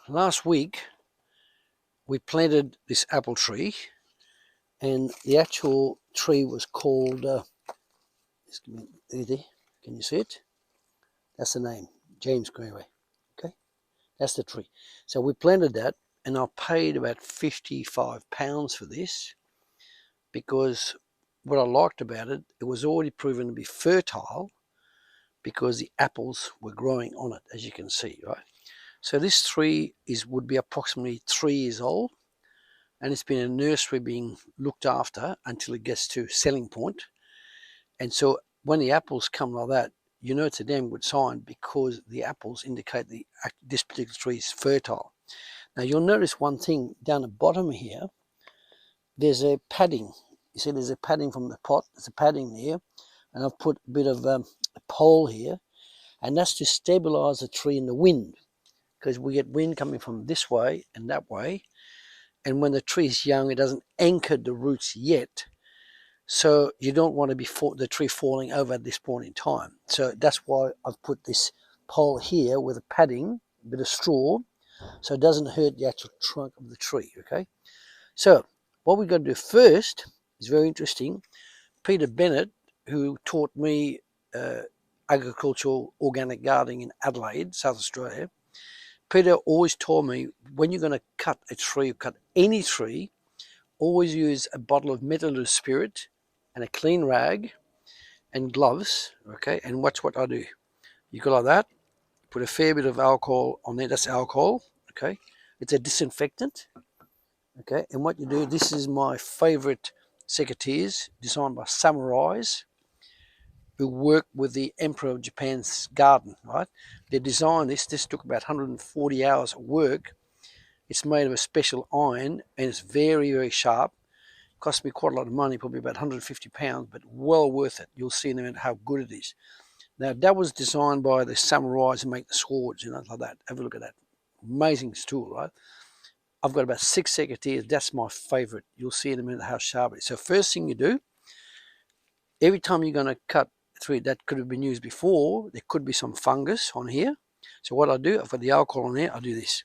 last week we planted this apple tree, and the actual tree was called, can you see it? That's the name, James Greenway. Okay, that's the tree. So we planted that, and I paid about £55 for this, because what I liked about it, it was already proven to be fertile because the apples were growing on it, as you can see, right? So this tree would be approximately 3 years old, and it's been in a nursery being looked after until it gets to selling point. And so when the apples come like that, you know it's a damn good sign, because the apples indicate this particular tree is fertile. Now you'll notice one thing down the bottom here, there's a padding. You see there's a padding from the pot, there's a padding there, and I've put a bit of a pole here, and that's to stabilize the tree in the wind, because we get wind coming from this way and that way, and when the tree is young, it doesn't anchor the roots yet, so you don't want to be the tree falling over at this point in time. So that's why I've put this pole here with a padding, a bit of straw, so it doesn't hurt the actual trunk of the tree. Okay, so what we've got to do first is very interesting. Peter Bennett, who taught me agricultural organic gardening in Adelaide, South Australia, Peter always told me, when you're going to cut a tree, cut any tree, always use a bottle of methylated spirit and a clean rag and gloves. Okay, and watch what I do. You go like that, put a fair bit of alcohol on there. That's alcohol. Okay, it's a disinfectant. Okay, and what you do, this is my favorite secateurs, designed by samurais who work with the Emperor of Japan's garden, right? They designed this. This took about 140 hours of work. It's made of a special iron, and it's very, very sharp. It cost me quite a lot of money, probably about £150, but well worth it. You'll see in a minute how good it is. Now, that was designed by the samurais who make the swords, like that. Have a look at that. Amazing tool, right? I've got about 6 secateurs. That's my favorite. You'll see in a minute how sharp it is. So first thing you do, every time you're going to cut through that could have been used before, there could be some fungus on here. So what I do, I've got the alcohol on there, I do this.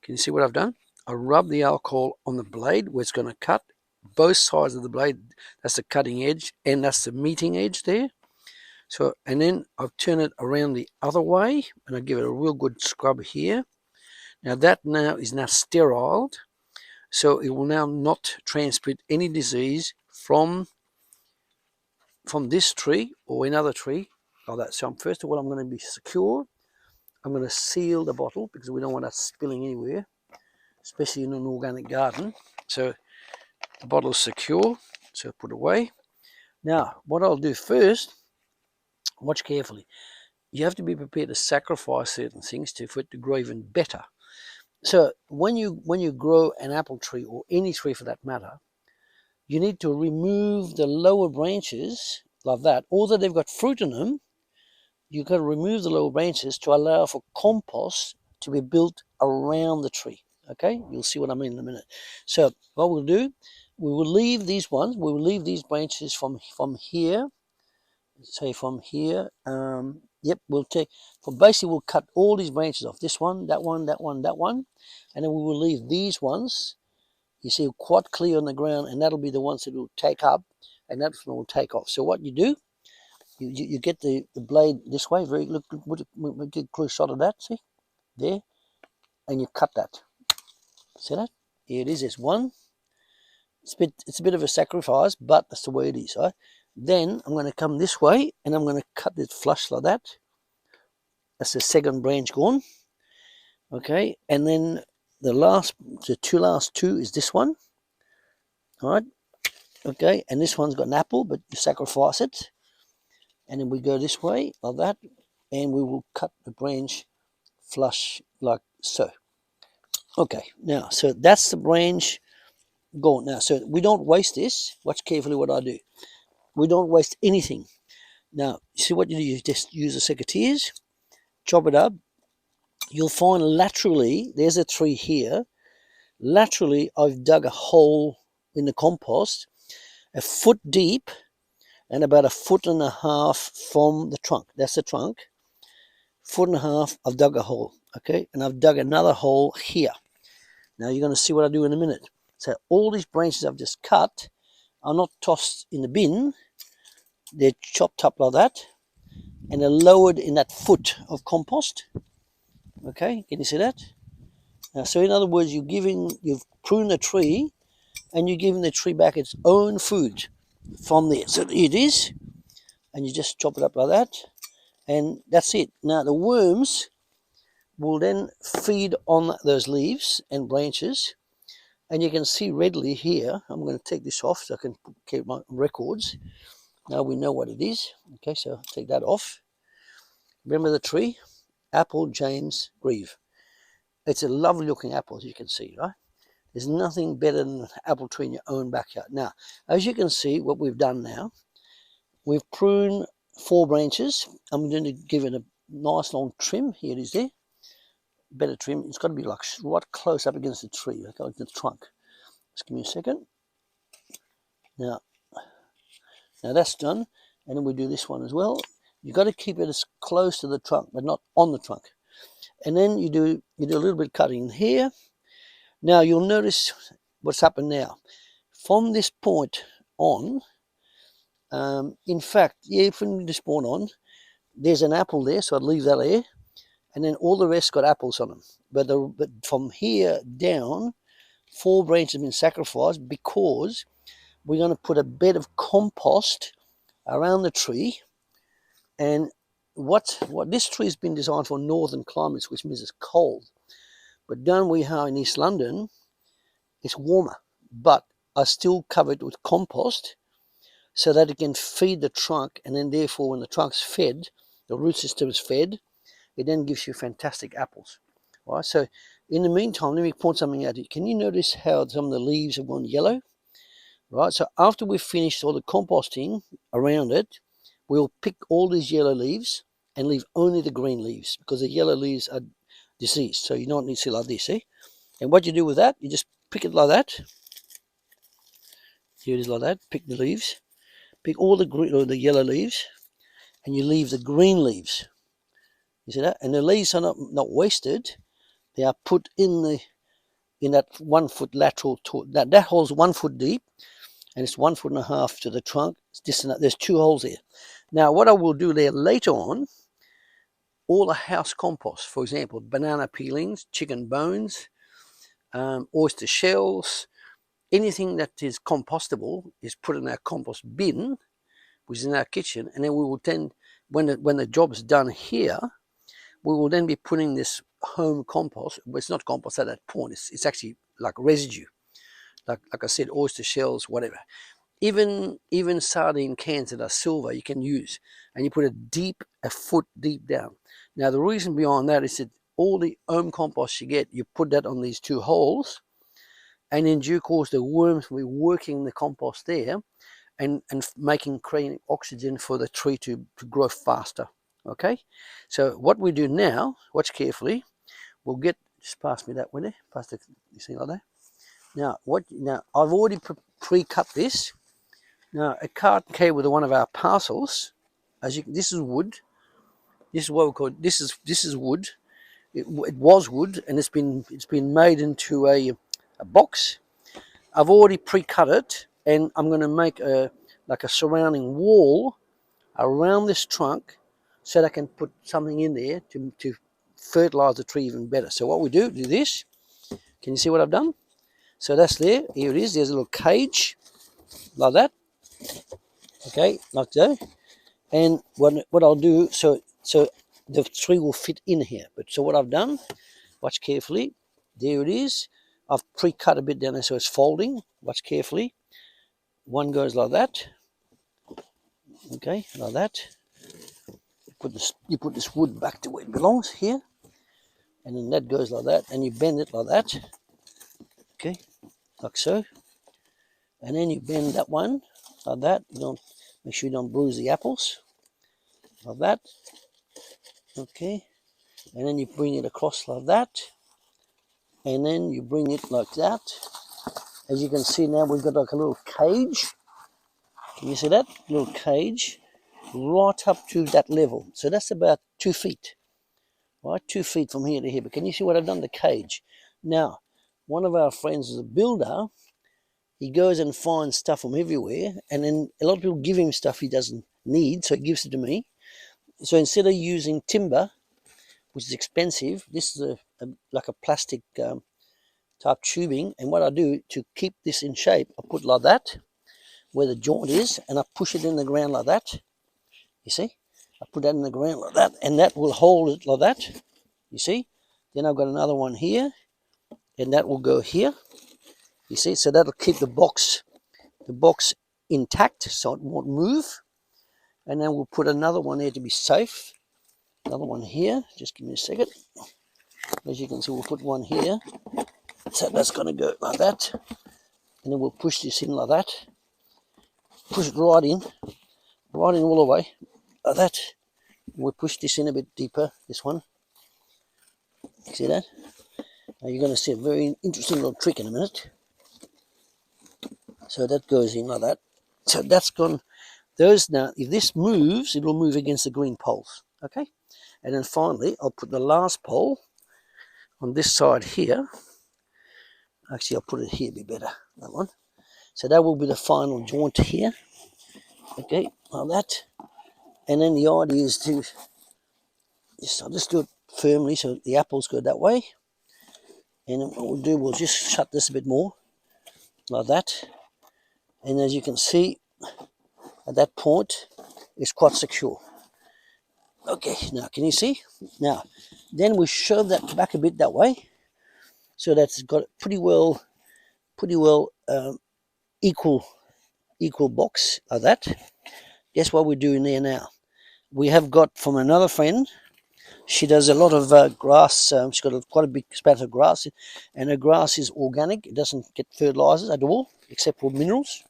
Can you see what I've done? I rub the alcohol on the blade where it's going to cut, both sides of the blade. That's the cutting edge, and that's the meeting edge there. So, and then I've turned it around the other way, and I give it a real good scrub here. Now that is now sterile, so it will now not transmit any disease from this tree or another tree like that. So first of all, I'm going to be secure. I'm going to seal the bottle, because we don't want that spilling anywhere, especially in an organic garden. So the bottle is secure, so put away. Now, what I'll do first, watch carefully. You have to be prepared to sacrifice certain things for it to grow even better. So when you grow an apple tree, or any tree for that matter, you need to remove the lower branches like that. Although they've got fruit in them, you've got to remove the lower branches to allow for compost to be built around the tree. Okay, you'll see what I mean in a minute. So what we'll do, we will leave these ones, we will leave these branches from here, say from here. Yep, we'll take, basically we'll cut all these branches off, this one, that one, that one, that one, and then we will leave these ones, you see, quite clear on the ground, and that'll be the ones that will take up, and that one will take off. So what you do, you get the blade this way, look, get a close shot of that, see, there, and you cut that. See that? Here it is, there's one. It's a bit of a sacrifice, but that's the way it is, right? Then I'm going to come this way, and I'm going to cut it flush like that. That's the second branch gone. Okay, and then the last two is this one. All right. Okay, and this one's got an apple, but you sacrifice it. And then we go this way, like that, and we will cut the branch flush like so. Okay, now, so that's the branch gone. Now, so we don't waste this. Watch carefully what I do. We don't waste anything. Now, you see what you do? You just use the secateurs, chop it up. You'll find laterally, there's a tree here. Laterally, I've dug a hole in the compost, 1 foot deep, and about 1.5 feet from the trunk. That's the trunk. 1.5 foot, I've dug a hole, okay? And I've dug another hole here. Now you're going to see what I do in a minute. So all these branches I've just cut are not tossed in the bin. They're chopped up like that, and they're lowered in that foot of compost. Okay, can you see that? Now, so in other words, you've pruned the tree, and you're giving the tree back its own food from there. So it is, and you just chop it up like that, and that's it. Now the worms will then feed on those leaves and branches, and you can see readily here. I'm going to take this off so I can keep my records. Now we know what it is. Okay, so I'll take that off. Remember the tree? Apple James Grieve. It's a lovely looking apple, as you can see, right? There's nothing better than an apple tree in your own backyard. Now, as you can see, what we've done now, we've pruned 4 branches. I'm going to give it a nice long trim. Here it is there. Better trim. It's got to be like right close up against the tree, like the trunk. Just give me a second. Now that's done. And then we do this one as well. You've got to keep it as close to the trunk, but not on the trunk. And then you do a little bit of cutting here. Now you'll notice what's happened now. From this point on, in fact, yeah, from this point on, there's an apple there, so I'd leave that there. And then all the rest got apples on them. But from here down, 4 branches have been sacrificed because we're going to put a bed of compost around the tree. And what this tree has been designed for northern climates, which means it's cold. But down we are in East London, it's warmer. But I still cover it with compost so that it can feed the trunk, and then therefore when the trunk's fed, the root system is fed, it then gives you fantastic apples. All right, so in the meantime, let me point something out. Can you notice how some of the leaves have gone yellow? Right, so after we've finished all the composting around it, we'll pick all these yellow leaves and leave only the green leaves, because the yellow leaves are diseased. So you don't need to see like this, eh? And what you do with that, you just pick it like that. Here it is like that. Pick the leaves. Pick all the green or the yellow leaves, and you leave the green leaves. You see that? And the leaves are not wasted. They are put in that 1 foot lateral that hole's 1 foot deep, and it's 1.5 foot to the trunk. It's distant. There's 2 holes there. Now, what I will do there later on, all the house compost, for example, banana peelings, chicken bones, oyster shells, anything that is compostable is put in our compost bin, which is in our kitchen, and then we will then, when the job's done here, we will then be putting this home compost. Well, it's not compost at that point. It's actually like residue, like I said, oyster shells, whatever. Even sardine cans that are silver you can use, and you put it a foot deep down. Now the reason behind that is that all the home compost you get, you put that on these 2 holes, and in due course the worms will be working the compost there and creating oxygen for the tree to grow faster. Okay, so what we do now, watch carefully, we'll get, just pass me that one there, pass the thing like that. Now I've already pre-cut this. Now a carton came with one of our parcels. This is wood. This is what we call this is wood. It was wood, and it's been made into a box. I've already pre-cut it, and I'm going to make like a surrounding wall around this trunk, so that I can put something in there to fertilize the tree even better. So what we do this. Can you see what I've done? So that's there. Here it is. There's a little cage like that. Okay, like so. And what I'll do, so the tree will fit in here. But so what I've done, watch carefully. There it is. I've pre-cut a bit down there so it's folding. Watch carefully. One goes like that. Okay, like that. You put this wood back to where it belongs here, and then that goes like that, and you bend it like that. Okay, like so. And then you bend that one like that. You don't make sure you don't bruise the apples. Like that. Okay. And then you bring it across like that. And then you bring it like that. As you can see now, we've got like a little cage. Can you see that? Little cage right up to that level. So that's about 2 feet. right? 2 feet from here to here. But can you see what I've done? The cage. Now, one of our friends is a builder. He goes and finds stuff from everywhere, and then a lot of people give him stuff he doesn't need, so he gives it to me. So instead of using timber, which is expensive, this is like a plastic type tubing, and what I do to keep this in shape, I put like that, where the joint is, and I push it in the ground like that. You see? I put that in the ground like that, and that will hold it like that. You see? Then I've got another one here, and that will go here. You see? So that'll keep the box intact, so it won't move. And then we'll put another one there to be safe. Another one here. Just give me a second. As you can see, we'll put one here. So that's going to go like that. And then we'll push this in like that. Push it right in all the way, like that. We'll push this in a bit deeper, this one. See that? Now you're going to see a very interesting little trick in a minute. So that goes in like that. So that's gone. Those now, if this moves, it will move against the green poles. Okay? And then finally, I'll put the last pole on this side here. Actually, I'll put it here, be better, that one. So that will be the final joint here. Okay, like that. And then the idea is to I'll just do it firmly so the apples go that way. And then what we'll do, we'll just shut this a bit more, like that. And as you can see, at that point, it's quite secure. Okay, now can you see? Now, then we shove that back a bit that way, so that's got pretty well equal box like that. Guess what we're doing there now? We have got from another friend. She does a lot of grass. She's got quite a big spat of grass, and her grass is organic. It doesn't get fertilizers at all, except for minerals.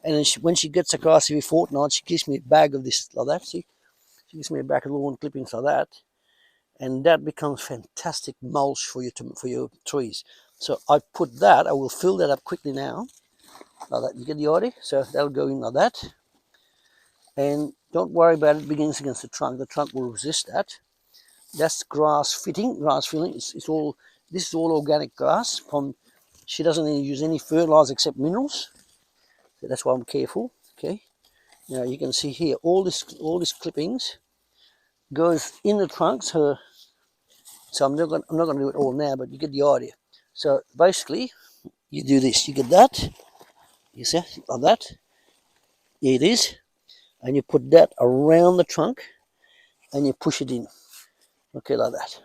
And then when she gets the grass every fortnight, she gives me a bag of this like that. See, she gives me a bag of lawn clippings like that, and that becomes fantastic mulch for your trees. So I put that. I will fill that up quickly now, like that. You get the idea? So that'll go in like that, and don't worry about it being against the trunk. The trunk will resist that. That's grass filling. It's all. This is all organic grass. She doesn't use any fertilizer except minerals. So that's why I'm careful. Okay. Now you can see here all this clippings goes in the trunks. So I'm not going to do it all now, but you get the idea. So basically, you do this. You get that. You see, like that. Here it is, and you put that around the trunk, and you push it in. Okay, like that.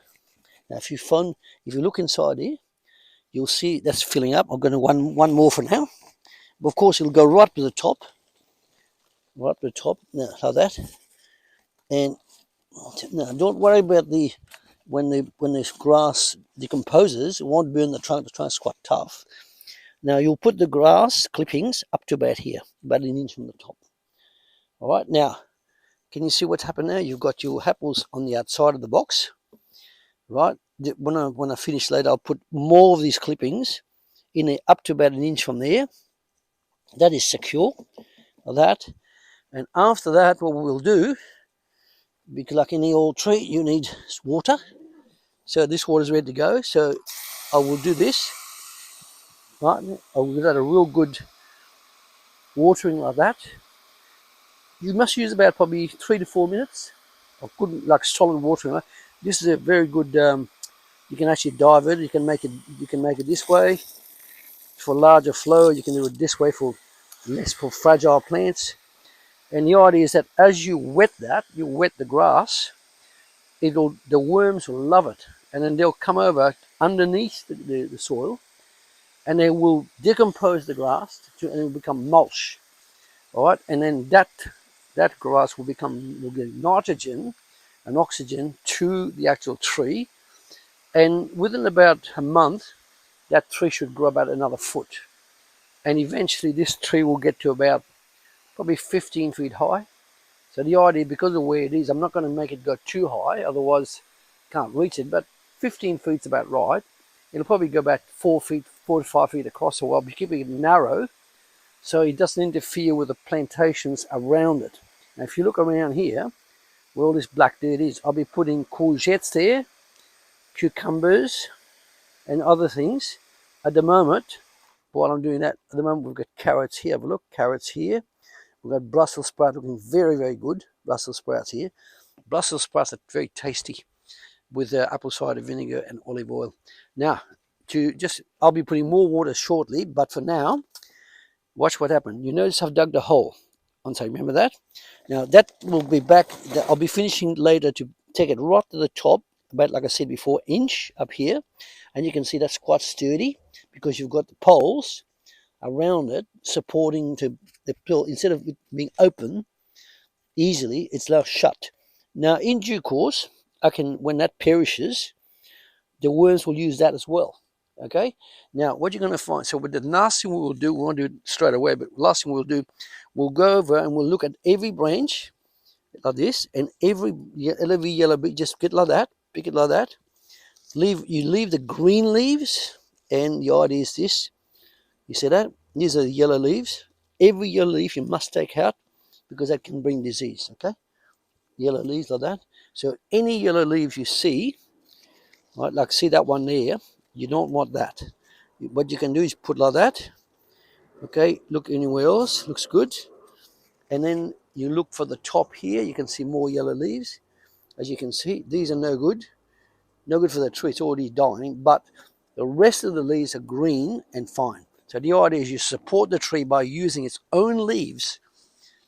Now, if you look inside here, you'll see that's filling up. I'm going to one more for now. But of course, it'll go right to the top. Right to the top. Now, like that. And now, don't worry about when this grass decomposes, it won't burn the trunk. The trunk's quite tough. Now, you'll put the grass clippings up to about here, about an inch from the top. All right. Now, can you see what's happened now? You've got your apples on the outside of the box. Right, when I finish later, I'll put more of these clippings in there up to about an inch from there. That is secure, like that. And after that, what we'll do, because like any old tree, you need water. So this water is ready to go. So I will do this. Right, I will give that a real good watering like that. You must use about probably 3 to 4 minutes of good, like solid watering. Right? This is a very good. You can actually dive it. You can make it this way for larger flow. You can do it this way for fragile plants. And the idea is that as you wet the grass, the worms will love it, and then they'll come over underneath the soil, and they will decompose the grass and it will become mulch. All right, and then that grass will get nitrogen and oxygen to the actual tree, and within about a month, that tree should grow about another foot, and eventually this tree will get to about probably 15 feet high. So the idea, because of where it is, I'm not going to make it go too high, otherwise can't reach it, but 15 feet's about right. It'll probably go about 4 to 5 feet across, so I'll be keeping it narrow so it doesn't interfere with the plantations around it. Now if you look around here, where all this black dirt is, I'll be putting courgettes there, cucumbers and other things. At the moment, while I'm doing that, at the moment we've got carrots here. Have a look, carrots here. We've got Brussels sprouts looking very, very good. Brussels sprouts here. Brussels sprouts are very tasty with apple cider vinegar and olive oil. Now, I'll be putting more water shortly, but for now, watch what happened. You notice I've dug the hole. Remember that? Now that will be back. I'll be finishing later to take it right to the top, about, like I said before, inch up here. And you can see that's quite sturdy because you've got the poles around it supporting to the pill. Instead of it being open easily, it's now shut. Now in due course, when that perishes, the worms will use that as well. Okay, now what you're going to find, so with the last thing we will do, we won't do it straight away, but last thing we'll do, we'll go over and we'll look at every branch like this, and every yellow bit, just get like that, pick it like that. You leave the green leaves, and the idea is this. You see that? These are the yellow leaves. Every yellow leaf you must take out because that can bring disease. Okay, yellow leaves like that. So any yellow leaves you see, right, like see that one there, you don't want that. What you can do is put like that. Okay, look anywhere else, looks good. And then you look for the top here, you can see more yellow leaves. As you can see, these are no good. No good for the tree, it's already dying, but the rest of the leaves are green and fine. So the idea is you support the tree by using its own leaves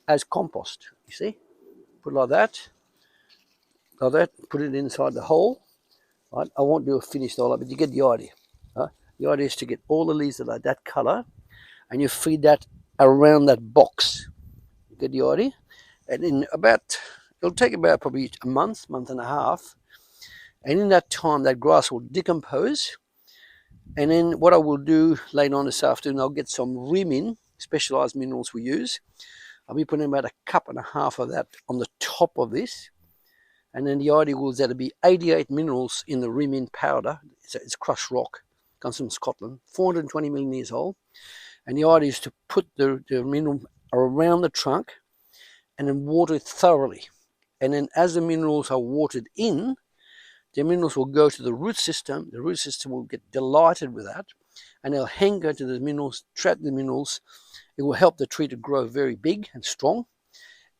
as compost. You see? Put it like that, put it inside the hole. Right? I won't do a finished all up, but you get the idea. Right? The idea is to get all the leaves that are that color, and you feed that around that box. You get the idea? And in it'll take about probably a month and a half. And in that time, that grass will decompose. And then what I will do later on this afternoon, I'll get some remin, specialized minerals we use. I'll be putting about 1.5 cups of that on the top of this. And then the idea was that it'd be 88 minerals in the remin powder. It's crushed rock, comes from Scotland, 420 million years old. And the idea is to put the mineral around the trunk and then water it thoroughly. And then as the minerals are watered in, the minerals will go to the root system. The root system will get delighted with that, and they'll hang on to the minerals, trap the minerals. It will help the tree to grow very big and strong,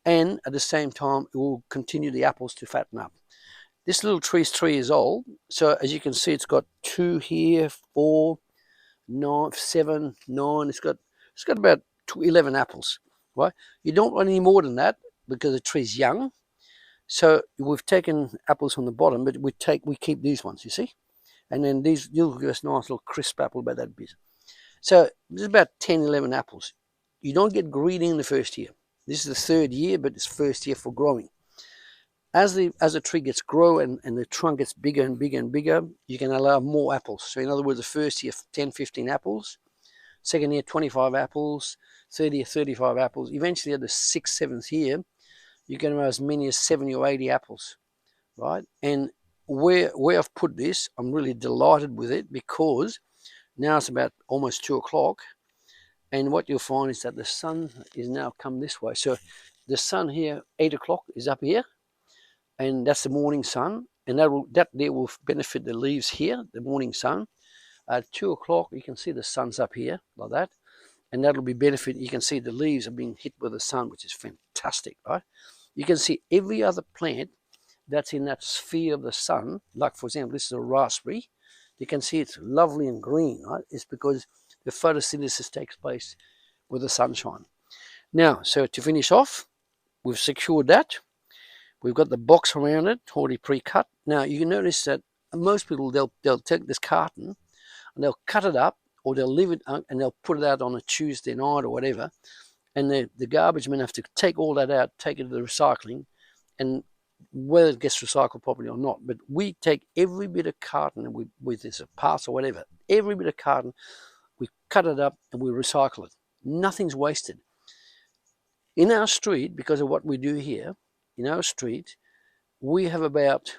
and at the same time, it will continue the apples to fatten up. This little tree is 3 years old, so as you can see, it's got 2 here, 4, 9, 7, 9. It's got about 11 apples. Right? You don't want any more than that because the tree's young. So we've taken apples from the bottom, but we keep these ones, you see? And then these, you'll give us a nice little crisp apple about that bit. So there's about 10, 11 apples. You don't get greedy in the first year. This is the 3rd year, but it's first year for growing. As the tree gets grow and the trunk gets bigger and bigger and bigger, you can allow more apples. So in other words, the first year, 10, 15 apples. Second year, 25 apples. Third year, 35 apples. Eventually at the 6th, 7th year, you can have as many as 70 or 80 apples, right? And where I've put this, I'm really delighted with it because now it's about almost 2 o'clock. And what you'll find is that the sun is now come this way. So the sun here, 8 o'clock, is up here. And that's the morning sun. And that there will benefit the leaves here, the morning sun. At 2 o'clock, you can see the sun's up here like that. And that'll be benefit. You can see the leaves are being hit with the sun, which is fantastic, right? You can see every other plant that's in that sphere of the sun, like for example, this is a raspberry. You can see it's lovely and green, right? It's because the photosynthesis takes place with the sunshine. Now, so to finish off, we've secured that. We've got the box around it, already pre-cut. Now, you can notice that most people, they'll take this carton and they'll cut it up, or they'll leave it and they'll put it out on a Tuesday night or whatever. And the garbage men have to take all that out, take it to the recycling, and whether it gets recycled properly or not. But we take every bit of carton, with this a parcel or whatever, every bit of carton, we cut it up and we recycle it. Nothing's wasted. In our street, because of what we do here, in our street, we have about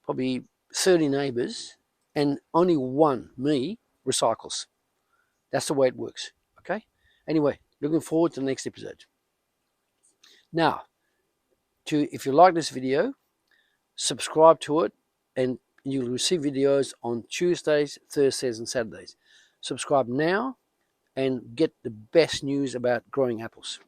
probably 30 neighbours, and only one, me, recycles. That's the way it works, okay? Anyway, looking forward to the next episode. Now, if you like this video, subscribe to it and You'll receive videos on Tuesdays, Thursdays, and Saturdays. Subscribe now and get the best news about growing apples.